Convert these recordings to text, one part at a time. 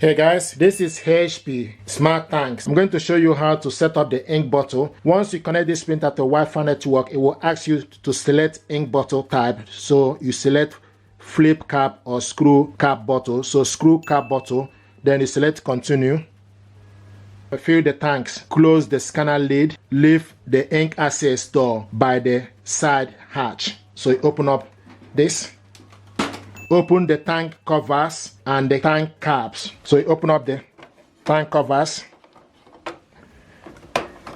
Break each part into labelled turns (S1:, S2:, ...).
S1: Hey guys, this is HP Smart Tanks. I'm going to show you how to set up the ink bottle. Once you connect this printer to Wi-Fi network, it will ask you to select ink bottle type. So you select flip cap or screw cap bottle. So screw cap bottle, then you select continue. Fill the tanks, close the scanner lid, leave the ink access door by the side hatch. So you open up this. Open the tank covers and the tank caps. So you open up the tank covers,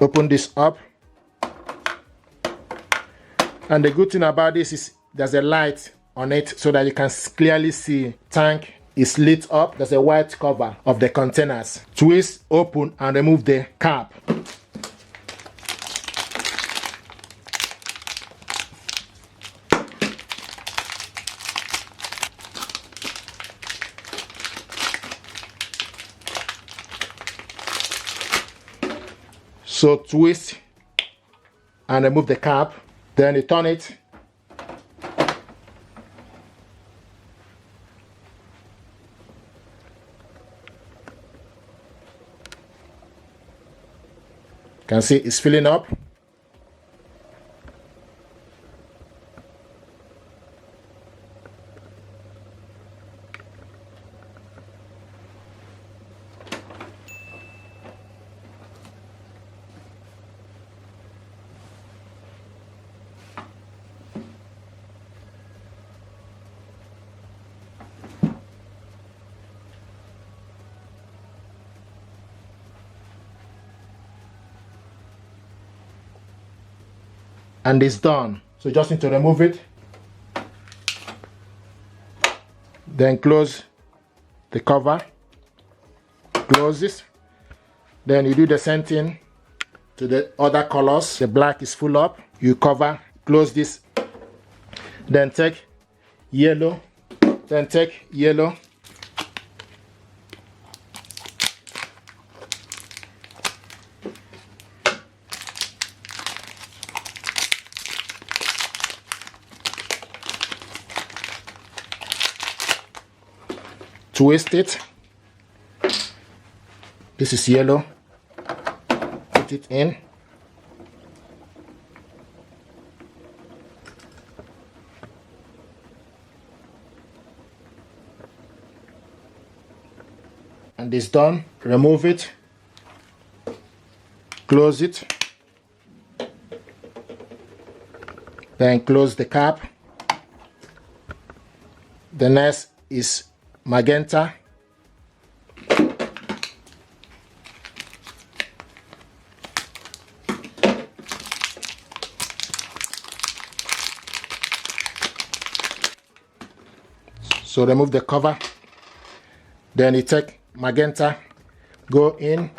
S1: open this up, and the good thing about this is there's a light on it so that you can clearly see tank is lit up. There's a white cover of the containers. Twist, open, and remove the cap. So twist and remove the cap, then you turn it. You can see it's filling up. And it's done. So you just need to remove it. Then close the cover. Close this. Then you do the same thing to the other colors. The black is full up. You cover, close this. Then take yellow. Then take yellow. Twist it. This is yellow. Put it in. And it's done. Remove it. Close it. Then close the cap. The next is magenta. So remove the cover. Then you take magenta, go in.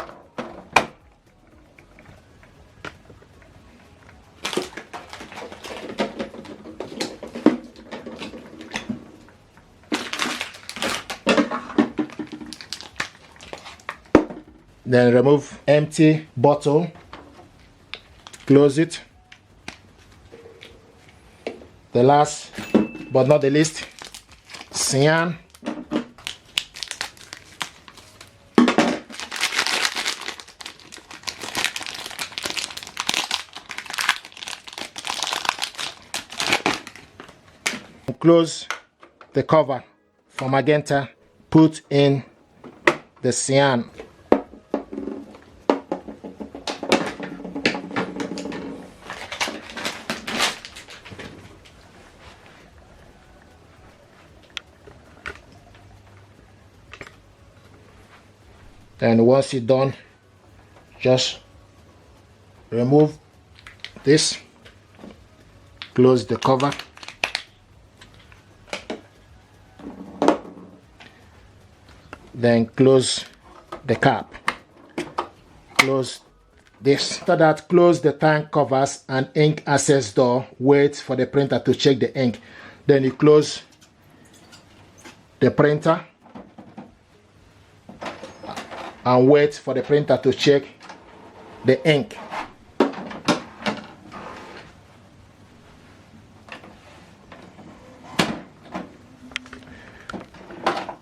S1: Then remove empty bottle, close it. The last but not the least, cyan. Close the cover for magenta, put in the cyan. And once you're done, just remove this, close the cover, then close the cap, close this. After that, close the tank covers and ink access door. Wait for the printer to check the ink. Then you close the printer and wait for the printer to check the ink.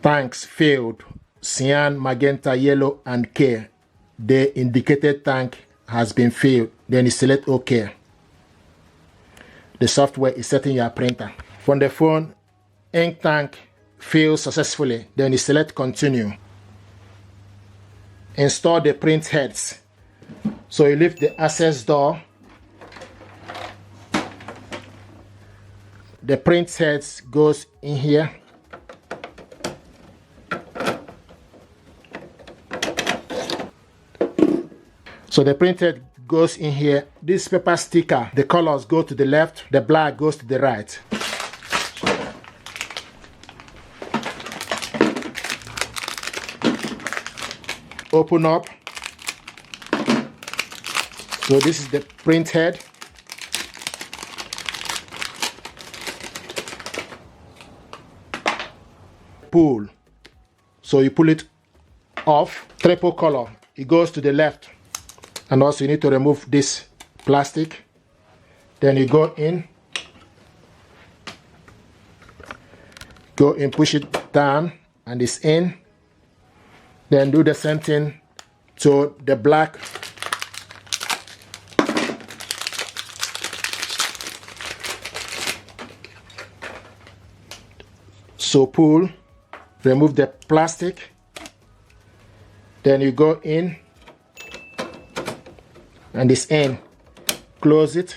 S1: Tanks filled. cyan, magenta, yellow, and K. The indicated tank has been filled. Then you select OK. The software is setting your printer. From the phone, ink tank filled successfully. Then you select continue. Install the print heads. So you lift the access door. The print heads goes in here. So the printhead goes in here. This paper sticker, the colors go to the left, the black goes to the right. Open up. So this is the printhead. Pull. So you pull it off. Triple color. It goes to the left. And also you need to remove this plastic. Then you go in, push it down, and it's in. Then do the same thing to the black. So pull, remove the plastic. Then you go in, and it's in. Close it,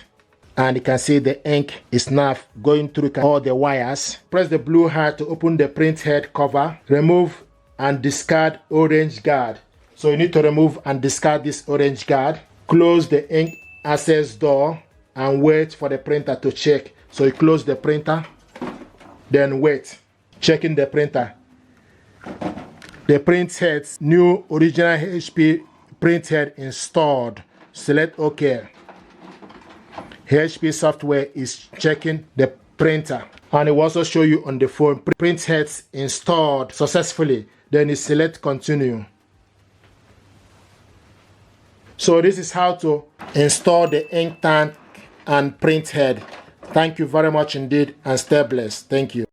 S1: and you can see the ink is now going through all the wires. Press the blue heart to open the print head cover. Remove and discard orange guard. So you need to remove and discard this orange guard. Close the ink access door and wait for the printer to check. So you close the printer, then wait. Checking the printer. The print head's new original HP print head installed. Select OK. HP software is checking the printer, and it will also show you on the phone print heads installed successfully. Then you select continue. So this is how to install the ink tank and print head. Thank you very much indeed, and stay blessed. Thank you.